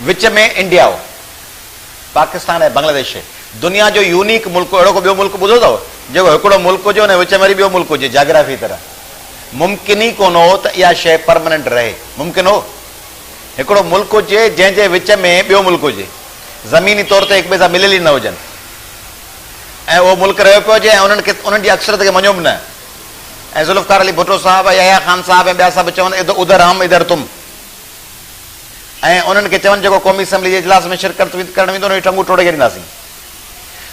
विच में इंडिया हो, पाकिस्तान है, बांग्लादेश है, दुनिया जो यूनिक मुल्क अड़ो को मुल्क बुझो अथव जो एकड़ो मुल्क हो ने विच में बो मुल्क हो जाग्राफी तरह मुमकिन ही कोन हो त इहा शइ परमानेंट रहे। मुमकिन हो एकड़ो मुल्क हो जंहिंजे विच में बो मुल्क हो ज़मीनी तौर ते एक ॿिए सां मिलियल ही न हुजनि ऐं उहो मुल्क रहियो पियो हुजे ऐं उन्हनि जी अक्सरत खे मञो बि न ऐं ज़ुल्फ़िकार अली भुट्टो साहब यहया खान साहब ऐं ॿिया सभु चवनि उधर हम इधर तुम ऐं उन्हनि खे चवनि जेको क़ौमी असैम्बली जे इजलास में शिरकत करणु वेंदो उन टंगू टोड़े छॾींदासीं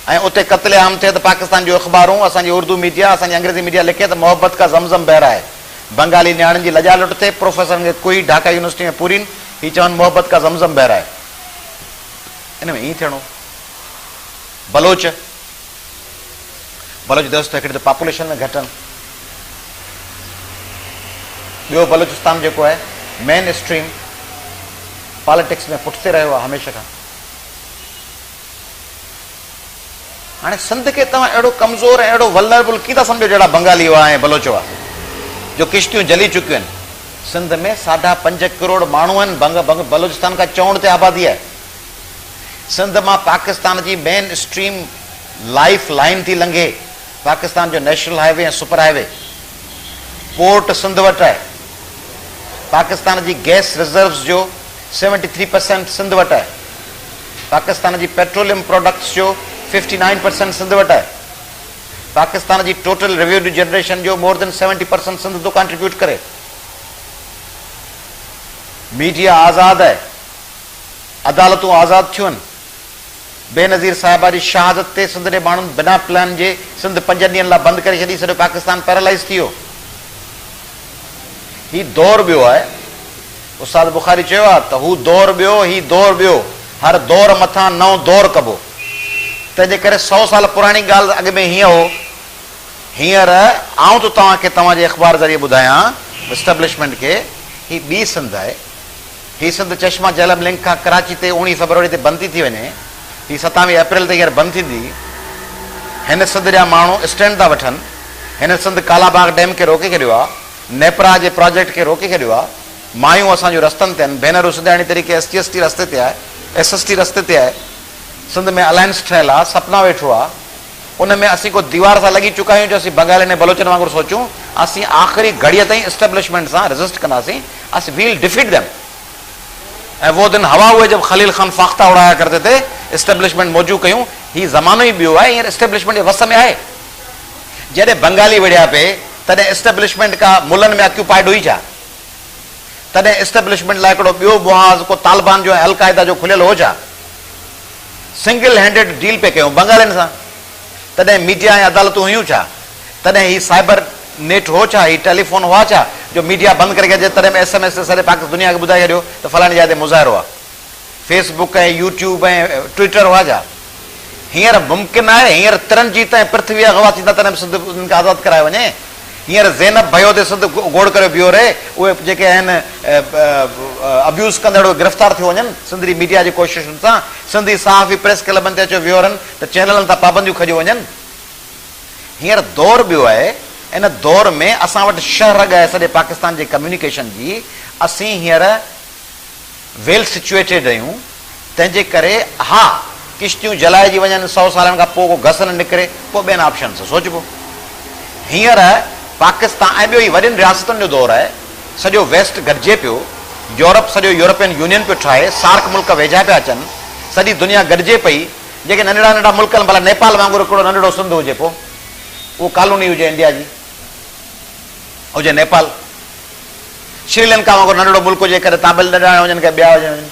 ऐं उते क़त्ले आम थिए त पाकिस्तान जो अख़बारूं असांजी उर्दू मीडिया असांजी अंग्रेज़ी मीडिया लिखे त मोहब्बत का ज़मज़म बह रहा है, बंगाली न्याणियुनि जी लजा लुट थिए, प्रोफेसरनि खे कोई ढाका यूनिवर्सिटी में पूरीन ही चवनि मोहब्बत का ज़मज़म बह रहा है। इन में ईअं थियणो। बलोच दोस्त हिकिड़े त पॉपुलेशन में घटनि, ॿियो बलोचिस्तान जेको आहे मेन स्ट्रीम पॉलिटिक्स में पुठिते रहियो आहे हमेशह खां। हाणे सिंध खे तव्हां अहिड़ो कमज़ोर ऐं अहिड़ो वल्नरेबल कीअं था सम्झो जहिड़ा बंगाली हुआ ऐं बलोच हुआ जो किश्तियूं जली चुकियूं आहिनि। सिंध में 5.5 करोड़ माण्हू आहिनि, बलोचिस्तान खां चवण ते आबादी आहे। सिंध मां पाकिस्तान जी मेन स्ट्रीम लाइफ लाइन थी लंघे, पाकिस्तान जो नेशनल हाईवे ऐं सुपर हाईवे। पोर्ट सिंध वटि आहे, पाकिस्तान जी गैस रिजर्व्स जो 73% सिंध वटि आहे, पाकिस्तान जी पेट्रोलियम प्रोडक्ट्स जो 59% सिंध वटि आहे, पाकिस्तान जी टोटल रेवेन्यू जनरेशन जो मोर देन 70% सिंध थो कंट्रीब्यूट करे। मीडिया आज़ाद आहे, अदालतूं आज़ाद थियूं आहिनि। बेनज़ीर साहिबा जी शहादत ते सिंध जे माण्हुनि बिना प्लान जे सिंध 5 ॾींहंनि लाइ बंदि करे छॾी, सॼो पाकिस्तान पैरालाइज़ थी वियो। ही दौर ॿियो आहे, उस्ताद बुखारी चयो आहे त हू दौर ॿियो, ही दौर ॿियो, हर दौर मथां नओं दौर कबो। तंहिंजे करे 100 साल पुराणी ॻाल्हि अॻु में हीअं हो, हींअर आउं त तव्हांखे तव्हांजे अख़बार ज़रिए ॿुधायां एस्टेब्लिशमेंट खे, ही ॿी सिंध आहे। ही सिंध चश्मा जहलम लिंक खां कराची ते 19 फरवरी ते बंदि थी वञे, ही 27 अप्रैल ते हींअर बंदि थींदी। हिन सिंध जा माण्हू स्टैंड था वठनि, हिन सिंध कालाबाग डैम खे रोके छॾियो आहे, नेपरा जे प्रोजेक्ट खे रोके छॾियो आहे। मायूं असांजूं रस्तनि ते आहिनि, भेनरूं सिधाणी तरीक़े ST रस्ते ते आहे, SST रस्ते ते आहे। सिंध में अलायंस ठहियलु आहे, सपना वेठो आहे, उन में असीं को दीवार सां लॻी चुका आहियूं जो असीं बंगालियुनि ऐं बलोचनि वांगुरु सोचूं। असीं आख़िरी घड़ीअ ताईं एस्टेब्लिशमेंट सां रेज़िस्ट कंदासीं, असीं वील डिफीट देम। ऐं वो दिन हवा हुए जब खलील खान फाख्ता उड़ाया करते थे, एस्टेब्लिशमेंट मौजू कयूं। ही ज़मानो ई ॿियो आहे, हींअर एस्टेब्लिशमेंट जे वस में आहे। जॾहिं बंगाली विढ़िया पे तॾहिं एस्टेब्लिशमेंट का मुल्हनि में ऑक्यूपाइड हुई छा? तॾहिं एस्टेब्लिशमेंट लाइ हिकिड़ो ॿियो मुआज़ को तालिबान जो ऐं अलकायदा जो खुलियल हो छा? सिंगल हैंडेड डील पे कयूं बंगालियुनि सां। तॾहिं मीडिया ऐं अदालतूं हुयूं छा? तॾहिं ही साइबर नेट हो छा? ही टेलीफोन हुआ छा जो मीडिया बंदि करे छॾे? तॾहिं SMS ते सॼे पाकिस्तान दुनिया खे ॿुधाए छॾियो त फलाणी जाइ ते मुज़ाहिरो आहे। फेसबुक ऐं यूट्यूब ऐं ट्विटर हुआ छा? हींअर मुमकिन आहे, हींअर तिरंजीत ऐं पृथ्वी अगवा थींदा तॾहिं सिंध उन्हनि खे आज़ादु कराए वञे। हींअर ज़ैनब भयो ते सिंध गोड़ करे बीहो रहे, उहे जेके आहिनि अब्यूज़ कंदड़ उहे गिरफ़्तार थी वञनि सिंध जी मीडिया जी कोशिशुनि सां। सिंधी सहाफ़ी प्रेस क्लबनि ते अचो वियो रहनि त चैनलनि तां पाबंदियूं खॼियूं वञनि। हींअर दौर ॿियो आहे, इन दौर में असां वटि शहरग आहे सॼे पाकिस्तान जे कम्युनिकेशन जी। असीं हींअर वेल सिचुएटेड आहियूं, तंहिंजे करे हा किश्तियूं जलाइजी वञनि, 100 सालनि खां पोइ को घस न निकिरे, पोइ ॿियनि ऑप्शन सां सोचबो। हींअर पाकिस्तान ऐं ॿियो ई वॾियुनि रियासतुनि जो दौरु आहे, सॼो वेस्ट गॾिजे पियो, यूरोप सॼो यूरोपियन यूनियन पियो ठाहे, सार्क मुल्क वेझा पिया अचनि, सॼी दुनिया गॾिजे पई। जेके नंढड़ा नंढड़ा मुल्क आहिनि, भला नेपाल वांगुरु हिकिड़ो नंढड़ो सिंध हुजे, पोइ उहो कॉलोनी हुजे इंडिया जी, हुजे नेपाल। श्रीलंका वांगुरु नंढड़ो मुल्क हुजे, कॾहिं तामिल नंढड़ा हुजनि, कॾहिं ॿिया हुजनि।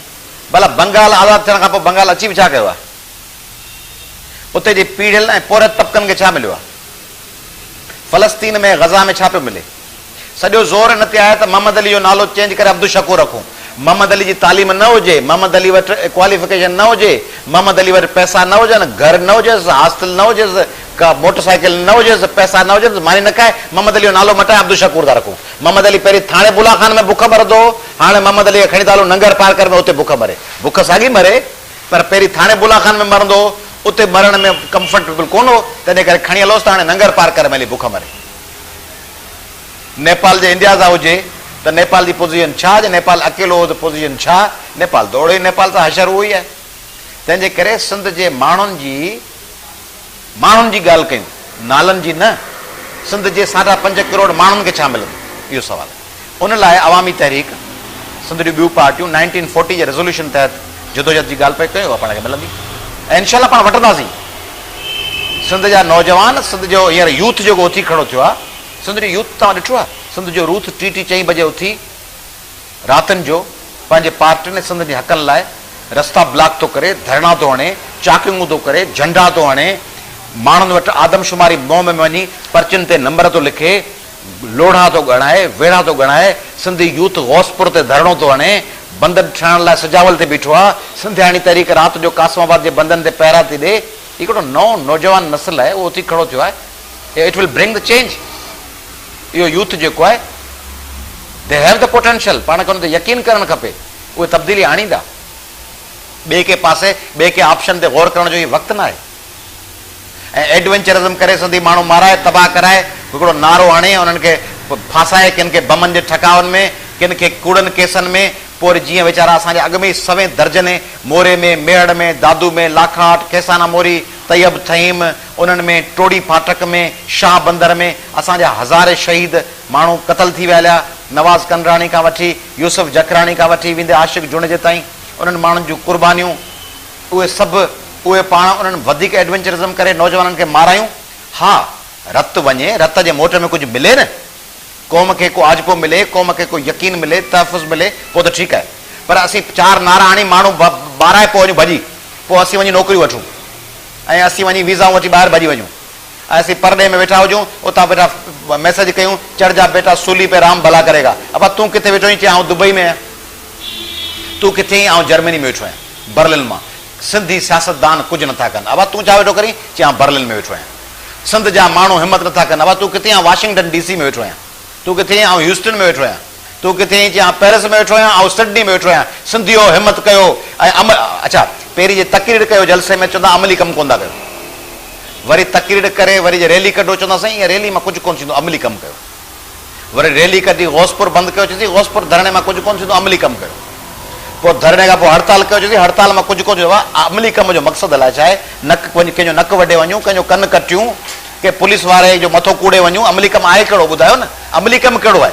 भला बंगाल आज़ादु थियण खां पोइ बंगाल अची बि छा कयो आहे? उते जी पीढ़ियल ऐं पोरत तबिकनि खे छा मिलियो आहे? फ़लस्तीन में गज़ा में छा पियो मिले? सॼो ज़ोर इन ते आहे त मोहम्मद अली जो नालो चेंज करे अब्दुल शकूर रखूं। मोहम्मद अली जी तालीम न हुजे, मोहम्मद अली वटि क्वालिफिकेशन न हुजे, मोहम्मद अली वटि पैसा न हुजनि, घर न हुजेसि, हॉस्टल न हुजेसि, का मोटरसाइकिल न हुजेसि, पैसा न हुजेसि, मानी न खाए, मोहम्मद अली जो नालो मटाए अब्दुल शकूर था रखूं। मोहम्मद अली पहिरीं थाणे बुला खान में बुख मरंदो, हाणे मोहम्मद अली खणी था हलो नंगर पार कर में, उते बुख मरे। बुख साॻी मरे, पर पहिरीं थाणे बुला खान में मरंदो, उते मरण में कंफर्टेबल कोन हो, तंहिंजे करे खणी हलोसि त हाणे नंगर पार कर में हली बुख मरे। नेपाल जे इंडिया सां हुजे, त नेपाल जी पोज़ीशन छा, नेपाल अकेलो हो त पोज़ीशन छा, नेपाल त ओड़ो ई, नेपाल त हशर उहो ई आहे। तंहिंजे करे सिंध जे माण्हुनि जी ॻाल्हि कयूं, नालनि जी न। सिंध जे 5.5 करोड़ माण्हुनि खे छा मिलंदो, इहो सुवाल। उन लाइ अवामी तहरीक, सिंध जूं ॿियूं पार्टियूं 1940 जे रेज़ोल्यूशन तहत जदोजहद जी ॻाल्हि पई कयूं, पाण खे मिलंदी ऐं इनशाला पाण वठंदासीं। सिंध जा नौजवान, सिंध जो हींअर यूथ जेको उथी खड़ो थियो आहे, सिंध जो यूथ तव्हां ॾिठो आहे, सिंध जो यूथ 3-4 बजे उथी रातिनि जो पंहिंजे पार्टियुनि ऐं सिंध जे हक़नि लाइ रस्ता ब्लॉक थो करे, धरना थो हणे, चाकिंगूं थो करे, झंडा थो हणे, माण्हुनि वटि आदमशुमारी मोम में वञी पर्चियुनि ते नंबर थो लिखे, लोढ़ा थो ॻणाए, वेड़ा थो ॻणाए। सिंधी यूथ गौसपुर ते धरणो थो हणे, बंधन ठहण लाइ सजावल ते बीठो आहे। सिंधियाणी तहरीक राति जो कासमाबाद जे बंधन ते पहिरा थी ॾे। हिकिड़ो नओं नौजवान नस्ल आहे, उहो उथी खड़ो थियो आहे। It will bring the change. इहो यूथ जेको आहे, दे हैव द पोटेंशियल, पाण खे हुन ते यकीन करणु खपे, उहे तब्दीली आणींदा। ॿिए के पासे, ॿिए के ऑप्शन ते गौर करण जो इहो वक़्तु न आहे। ऐं एडवेंचरिज़म करे सिंधी माण्हू माराए, तबाह कराए, हिकिड़ो नारो हणे, उन्हनि खे फासाए, किन खे बमनि जे ठकावनि में, किन खे कूड़नि केसनि में, पोइ जीअं वीचारा असांजे अॻ में ई सवें दर्जने, मोरे में, मेहड़ में, दादू में, लाखाट, खेसाना मोरी, तैयब थईम, उन्हनि में टोड़ी फाटक में, शाह बंदर में असांजा हज़ारे शहीद माण्हू क़तल थी विया हलिया। नवाज़ कंडराणी खां वठी यूसुफ जकराणी खां वठी वेंदे आशिक़ जुण जे ताईं उन्हनि माण्हुनि जूं कुर्बानियूं, उहे सभु, उहे पाण उन्हनि वधीक एडवेंचरिज़म करे नौजवाननि खे मारायूं। हा, रत वञे, रत जे मोट में कुझु मिले न, क़ौम खे को आजपो मिले, क़ौम खे को यकीन मिले, तहफ़ुज़ मिले, पोइ त ठीकु आहे। पर असीं 4 नारा हणी माण्हू ॿाराए पोइ वञूं भॼी, पोइ असीं वञी नौकरियूं वठूं ऐं असीं वञी वीज़ाऊं वठी ॿाहिरि भॼी वञूं, ऐं असीं परॾे में वेठा हुजूं, उतां वेठा मैसेज कयूं, चढ़ जा बेटा सूली पे राम भला करेगा। अब तूं किथे वेठो आहीं? चई आउं दुबई में आहियां। तूं किथे आहीं? आउं जर्मनी में वेठो आहियां, बर्लिन मां। सिंधी सियासतदान कुझु नथा कनि। अब तूं छा वेठो करीं? चई आउं बर्लिन में वेठो आहियां। सिंध जा माण्हू हिमत नथा कनि। अब तूं किथे आहीं? वाशिंगटन DC में वेठो आहियां। तूं किथे आहीं? आउं ह्यूस्टन में वेठो आहियां। तूं किथे आहीं? चई आउं पेरिस में वेठो आहियां, आउं सिडनी में वेठो आहियां। सिंधियो हिमत कयो ऐं अच्छा, पहिरीं जे तकरीर कयो जलसे में, चवंदा अमली कमु कोन था कयो। वरी तकरीर करे, वरी जे रैली कढो, चवंदा साईं ईअं रैली मां कुझु कोन थींदो, अमली कमु कयो। वरी रैली कढी गौसपुर बंदि कयो, चईं गौसपुर धरणे मां कुझु कोन थींदो, अमली कमु कयो। पोइ धरणे खां पोइ हड़ताल कयो, चईं हड़ताल मां कुझु कोन थींदो आहे। अमली कम जो मक़सदु अलाए छा आहे? नक वञी कंहिंजो नक वढे वञूं, कंहिंजो कन कटियूं, के पुलिस वारे जो मथो कूड़े वञूं। अमली कमु आहे कहिड़ो? ॿुधायो न, अमली कमु कहिड़ो आहे?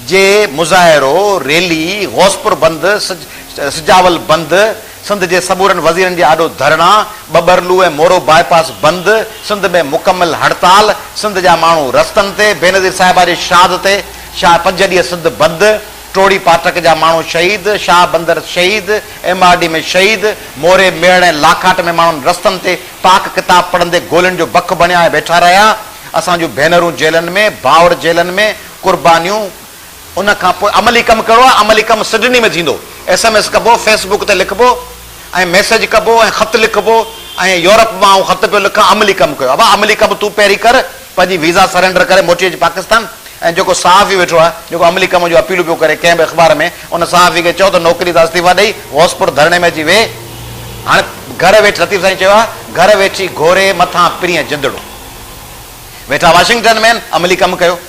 जे मुज़ाहिरो, रैली, गौसपुर बंदि, सजावल बंदि, सिंध जे सबूरनि वज़ीरनि जे आॾो धरणा, बबरलू ऐं मोरो बाईपास बंदि, सिंध में मुकमल हड़ताल, सिंध जा माण्हू रस्तनि ते, बेनज़ीर साहिबा जे शाद ते, 5 ॾींहं सिंध बंदि, टोड़ी पाठक जा माण्हू शहीद, शाह बंदर शहीद, MRD में शहीद, मोरे मेड़ ऐं लाखाट में माण्हुनि रस्तनि ते पाक किताब पढ़ंदे गोलियुनि जो बख बणिया ऐं वेठा रहिया। असांजूं भेनरूं जेलनि में, भाउर जेलनि में, कुर्बानियूं। उन खां पोइ अमली कमु कहिड़ो आहे? अमली कमु सिडनी में थींदो। SMS कबो, फेसबुक ते लिखबो ऐं मैसेज कबो ऐं ख़त लिखबो ऐं यूरोप मां आउं ख़त पियो लिखां, अमली कमु कयो। अब अमली कमु तूं पहिरीं कर, पंहिंजी वीज़ा सरेंडर करे मोटी अच पाकिस्तान। ऐं जेको सहाफ़ी वेठो आहे, जेको अमली कम जो अपील पियो करे कंहिं बि अख़बार में, उन सहाफ़ी खे चओ त नौकिरी था इस्तीफ़ा ॾेई गौसपुर धरणे में अची वेह। हाणे घर वेठे लतीफ़ साईं चयो आहे, घर वेठी घोरे मथां पिरीअ जिंदड़ो। वेठा वाशिंगटन में, अमली कमु कयो।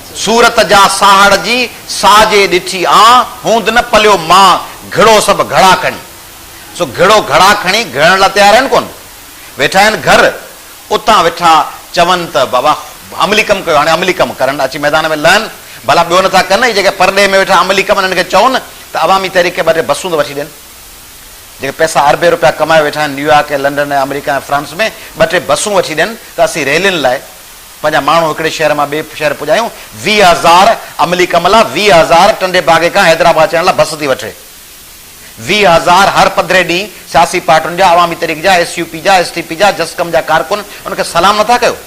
सूरत जा साहड़ जी साजे ॾिठी आ, हूंद न पलियो मां, घिड़ो सभु घड़ा खणी। सो घिड़ो घड़ा खणी घिड़ण लाइ तयार आहिनि कोन, वेठा आहिनि घर। उतां वेठा चवनि त बाबा अमली कमु कयो। हाणे अमली कमु करणु अची मैदान में लहनि, भला ॿियो नथा कनि। इहे जेके परॾे में वेठा अमली कमु हिननि खे चवनि त अवामी तहरीक खे 2 टे बसूं त वठी ॾियनि। जेके पैसा अरबे रुपया कमाए वेठा आहिनि न्यूयॉर्क ऐं लंडन ऐं अमेरिका ऐं फ्रांस में, 2 टे बसूं वठी ॾियनि त असीं रैलियुनि लाइ पंहिंजा माण्हू हिकिड़े शहर मां ॿिए शहर पुॼायूं। 20,000 अमली कम लाइ, 20,000 टंडे बागे खां हैदराबाद अचण लाइ बस थी वठे। 20,000 हर 15 ॾींहं सियासी पार्टियुनि जा, अवामी तहरीक जा, SUP जा, STP जा, जसकम जा कारकुन उनखे सलाम नथा कयो।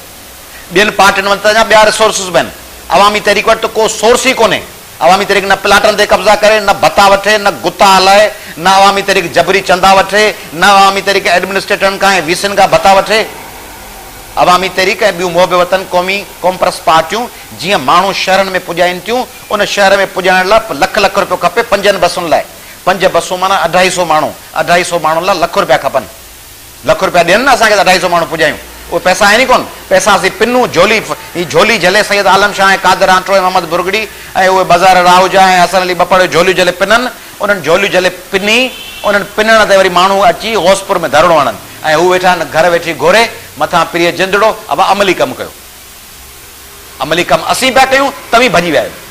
ॿियनि पार्टियुनि वटि जा ॿिया रिसोर्सिस बि आहिनि। अवामी तहरीक वटि त को सोर्स ई कोन्हे। अवामी तहरीक न प्लाटनि ते कब्ज़ा करे, न भत्ता वठे, न गुता हलाए, न अवामी तहरीक जबरी चंदा वठे, न अवामी तहरीक एडमिनिस्ट्रेटरनि खां ऐं VCनि खां भत्ता वठे। अवामी तहरीक ऐं ॿियूं मोब वतन क़ौमी कॉम्प्रेस पार्टियूं जीअं माण्हू शहरनि में पुॼाइनि थियूं, उन शहर में पुॼाइण लाइ लख लख रुपयो खपे 5 बसुनि लाइ। 5 बसूं माना 250 माण्हू, 250 माण्हुनि लाइ लख रुपया खपनि। लख रुपया ॾियनि न असांखे, 250 माण्हू पुॼायूं। उहे पैसा आहिनि ई कोन। पैसासीं पिनूं झोली, ही झोली झले सैयद आलम शाह ऐं कादर आंट्रो ऐं मोहम्मद बुरगड़ी ऐं उहे बाज़ार राहुजा ऐं हसन अली बपड़ झोलियूं झले पिननि, उन्हनि झोलियूं झले पिनी, उन्हनि पिनण ते वरी माण्हू अची गौसपुर में धरणो हणनि ऐं हू वेठा आहिनि घर वेठी घोरे मथां प्रिय जिंदड़ो। अब अमली कमु कयो, अमली कमु असीं पिया कयूं, तव्हीं भॼी विया आहियो।